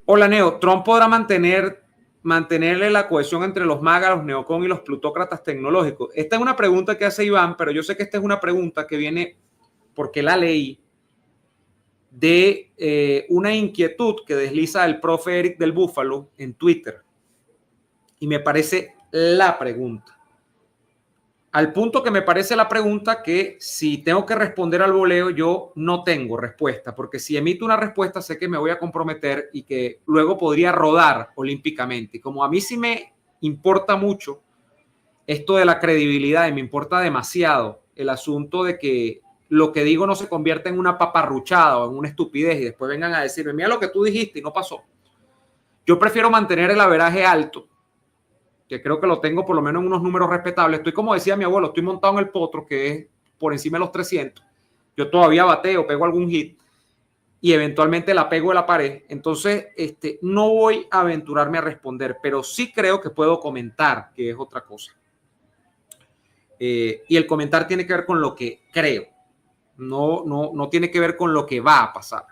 Hola, Neo. Trump podrá mantenerle la cohesión entre los MAGA, los neocon y los plutócratas tecnológicos. Esta es una pregunta que hace Iván, pero yo sé que esta es una pregunta que viene porque la leí de una inquietud que desliza el profe Eric del Búfalo en Twitter. Y me parece la pregunta. Al punto que me parece la pregunta que si tengo que responder al voleo, yo no tengo respuesta, porque si emito una respuesta sé que me voy a comprometer y que luego podría rodar olímpicamente. Y como a mí sí me importa mucho esto de la credibilidad y me importa demasiado el asunto de que lo que digo no se convierta en una paparruchada o en una estupidez y después vengan a decirme, mira lo que tú dijiste y no pasó. Yo prefiero mantener el averaje alto, que creo que lo tengo por lo menos en unos números respetables. Estoy, como decía mi abuelo, estoy montado en el potro, que es por encima de los 300. Yo todavía bateo, pego algún hit y eventualmente la pego de la pared. Entonces, no voy a aventurarme a responder, pero sí creo que puedo comentar, que es otra cosa. Y el comentar tiene que ver con lo que creo. No tiene que ver con lo que va a pasar.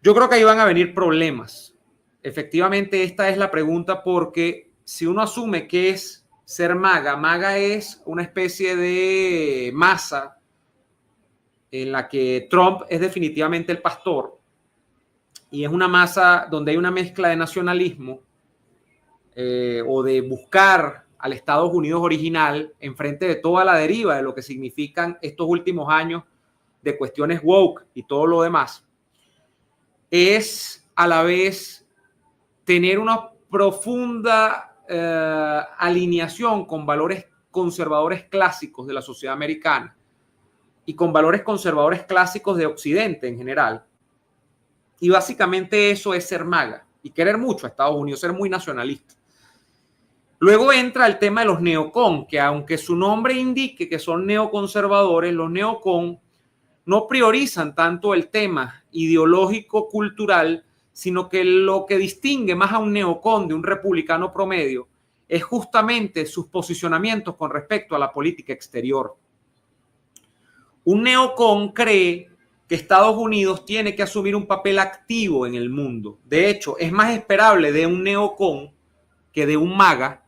Yo creo que ahí van a venir problemas. Efectivamente, esta es la pregunta porque si uno asume que es ser MAGA, MAGA es una especie de masa en la que Trump es definitivamente el pastor y es una masa donde hay una mezcla de nacionalismo o de buscar al Estados Unidos original enfrente de toda la deriva de lo que significan estos últimos años de cuestiones woke y todo lo demás, es a la vez tener una profunda alineación con valores conservadores clásicos de la sociedad americana y con valores conservadores clásicos de Occidente en general. Y básicamente eso es ser MAGA y querer mucho a Estados Unidos, ser muy nacionalista. Luego entra el tema de los neocon, que aunque su nombre indique que son neoconservadores, los neocon no priorizan tanto el tema ideológico cultural, sino que lo que distingue más a un neocon de un republicano promedio es justamente sus posicionamientos con respecto a la política exterior. Un neocon cree que Estados Unidos tiene que asumir un papel activo en el mundo. De hecho, es más esperable de un neocon que de un MAGA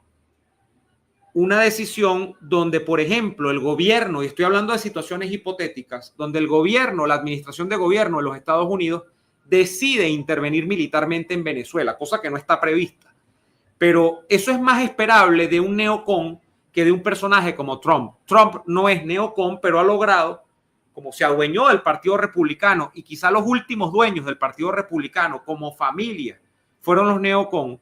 una decisión donde, por ejemplo, el gobierno, y estoy hablando de situaciones hipotéticas, donde el gobierno, la administración de gobierno de los Estados Unidos decide intervenir militarmente en Venezuela, cosa que no está prevista. Pero eso es más esperable de un neocon que de un personaje como Trump. Trump no es neocon, pero ha logrado, como se adueñó del Partido Republicano, y quizá los últimos dueños del Partido Republicano como familia fueron los neocon,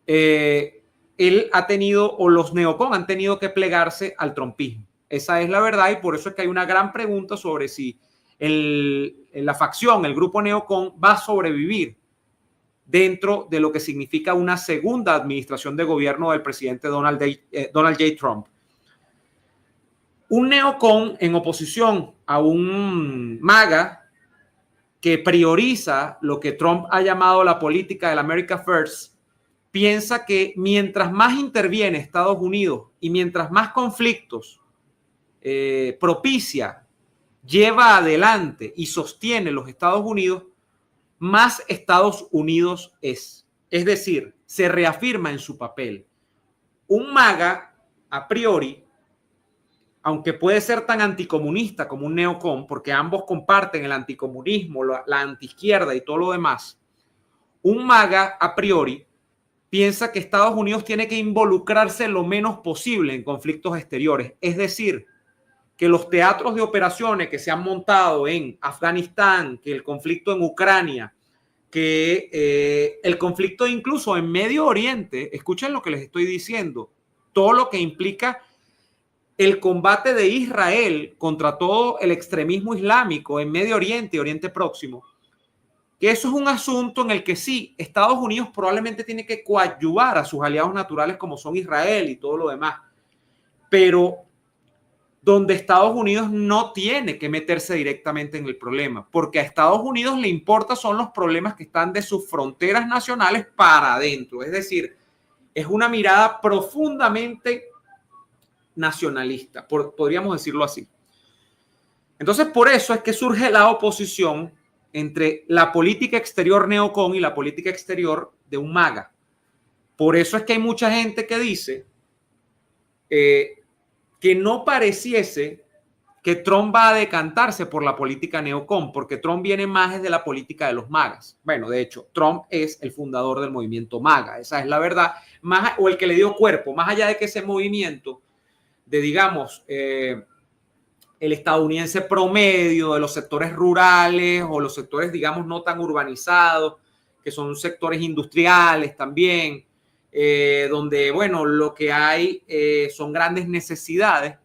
él ha tenido, o los neocon han tenido que plegarse al trumpismo. Esa es la verdad y por eso es que hay una gran pregunta sobre si la facción, el grupo neocon va a sobrevivir dentro de lo que significa una segunda administración de gobierno del presidente Donald J. Trump. Un neocon en oposición a un MAGA que prioriza lo que Trump ha llamado la política del America First, piensa que mientras más interviene Estados Unidos y mientras más conflictos propicia, lleva adelante y sostiene los Estados Unidos, más Estados Unidos es. Es decir, se reafirma en su papel. Un MAGA, a priori, aunque puede ser tan anticomunista como un neocon, porque ambos comparten el anticomunismo, la antiizquierda y todo lo demás, un MAGA, a priori, piensa que Estados Unidos tiene que involucrarse lo menos posible en conflictos exteriores. Es decir, que los teatros de operaciones que se han montado en Afganistán, que el conflicto en Ucrania, que el conflicto incluso en Medio Oriente, escuchen lo que les estoy diciendo, todo lo que implica el combate de Israel contra todo el extremismo islámico en Medio Oriente y Oriente Próximo, que eso es un asunto en el que sí, Estados Unidos probablemente tiene que coadyuvar a sus aliados naturales como son Israel y todo lo demás, pero donde Estados Unidos no tiene que meterse directamente en el problema, porque a Estados Unidos le importa son los problemas que están de sus fronteras nacionales para adentro, es decir, es una mirada profundamente nacionalista, podríamos decirlo así. Entonces, por eso es que surge la oposición entre la política exterior neocon y la política exterior de un MAGA. Por eso es que hay mucha gente que dice que no pareciese que Trump va a decantarse por la política neocon, porque Trump viene más desde la política de los MAGAs. Bueno, de hecho, Trump es el fundador del movimiento MAGA, esa es la verdad, más, o el que le dio cuerpo, más allá de que ese movimiento de, digamos, el estadounidense promedio, de los sectores rurales o los sectores, digamos, no tan urbanizados, que son sectores industriales también, donde, bueno, lo que hay son grandes necesidades,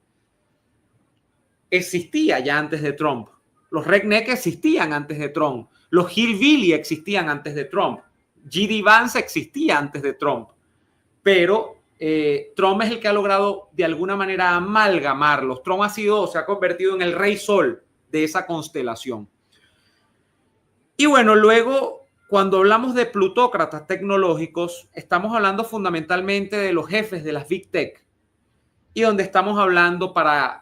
existía ya antes de Trump. Los redneck existían antes de Trump. Los hillbilly existían antes de Trump. J.D. Vance existía antes de Trump. Pero Trump es el que ha logrado de alguna manera amalgamarlos. Trump se ha convertido en el rey sol de esa constelación. Y bueno, luego, cuando hablamos de plutócratas tecnológicos, estamos hablando fundamentalmente de los jefes de las Big Tech. Y donde estamos hablando, para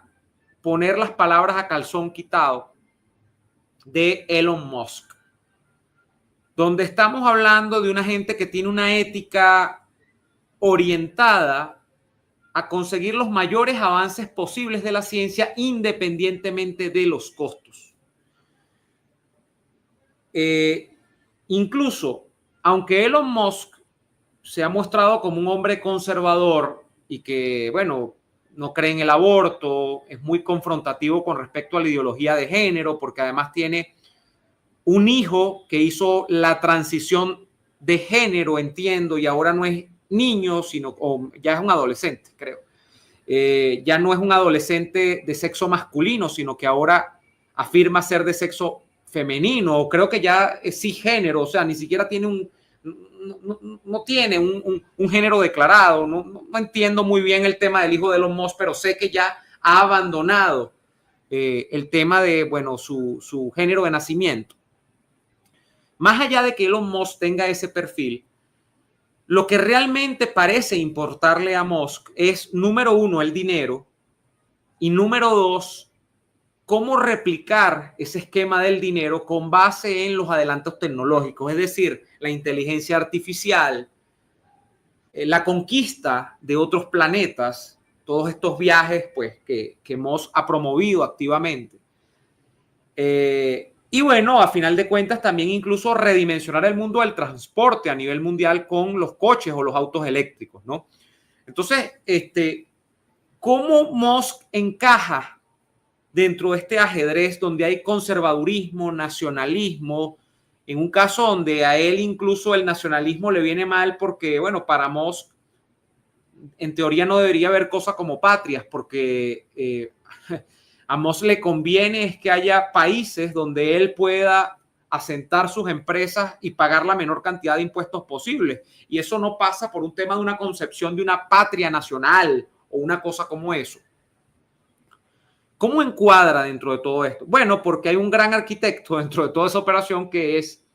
poner las palabras a calzón quitado, de Elon Musk. Donde estamos hablando de una gente que tiene una ética orientada a conseguir los mayores avances posibles de la ciencia independientemente de los costos. Incluso, aunque Elon Musk se ha mostrado como un hombre conservador y que, bueno, no cree en el aborto, es muy confrontativo con respecto a la ideología de género, porque además tiene un hijo que hizo la transición de género, entiendo, y ahora no es niño, sino ya es un adolescente, creo. Ya no es un adolescente de sexo masculino, sino que ahora afirma ser de sexo femenino, o creo que ya es cisgénero, o sea, ni siquiera tiene no tiene un género declarado. No entiendo muy bien el tema del hijo de Elon Musk, pero sé que ya ha abandonado el tema de, bueno, su género de nacimiento. Más allá de que Elon Musk tenga ese perfil, lo que realmente parece importarle a Musk es, número uno, el dinero, y número dos, cómo replicar ese esquema del dinero con base en los adelantos tecnológicos, es decir, la inteligencia artificial, la conquista de otros planetas, todos estos viajes pues, que Musk ha promovido activamente. Y bueno, a final de cuentas también incluso redimensionar el mundo del transporte a nivel mundial con los coches o los autos eléctricos, ¿no? Entonces, ¿cómo Musk encaja dentro de este ajedrez donde hay conservadurismo, nacionalismo, en un caso donde a él incluso el nacionalismo le viene mal porque, bueno, para Musk en teoría no debería haber cosas como patrias, porque a Musk le conviene es que haya países donde él pueda asentar sus empresas y pagar la menor cantidad de impuestos posible. Y eso no pasa por un tema de una concepción de una patria nacional o una cosa como eso. ¿Cómo encuadra dentro de todo esto? Bueno, porque hay un gran arquitecto dentro de toda esa operación que es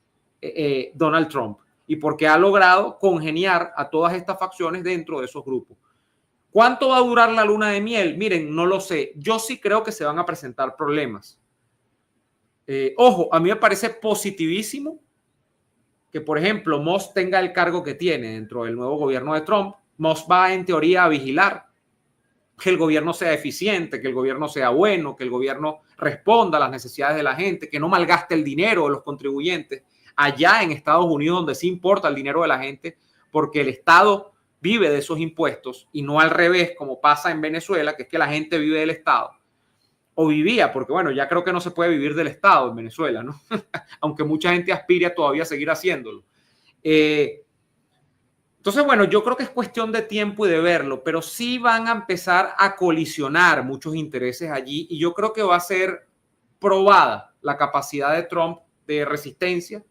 Donald Trump, y porque ha logrado congeniar a todas estas facciones dentro de esos grupos. ¿Cuánto va a durar la luna de miel? Miren, no lo sé. Yo sí creo que se van a presentar problemas. Ojo, a mí me parece positivísimo que, por ejemplo, Musk tenga el cargo que tiene dentro del nuevo gobierno de Trump. Musk va en teoría a vigilar que el gobierno sea eficiente, que el gobierno sea bueno, que el gobierno responda a las necesidades de la gente, que no malgaste el dinero de los contribuyentes allá en Estados Unidos, donde sí importa el dinero de la gente, porque el Estado vive de esos impuestos y no al revés, como pasa en Venezuela, que es que la gente vive del Estado. O vivía, porque bueno, ya creo que no se puede vivir del Estado en Venezuela, ¿no? Aunque mucha gente aspira todavía a seguir haciéndolo. Entonces, bueno, yo creo que es cuestión de tiempo y de verlo, pero sí van a empezar a colisionar muchos intereses allí, y yo creo que va a ser probada la capacidad de Trump de resistencia,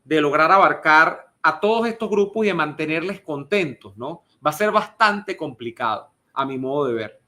de lograr abarcar a todos estos grupos y de mantenerles contentos, ¿no? Va a ser bastante complicado, a mi modo de ver.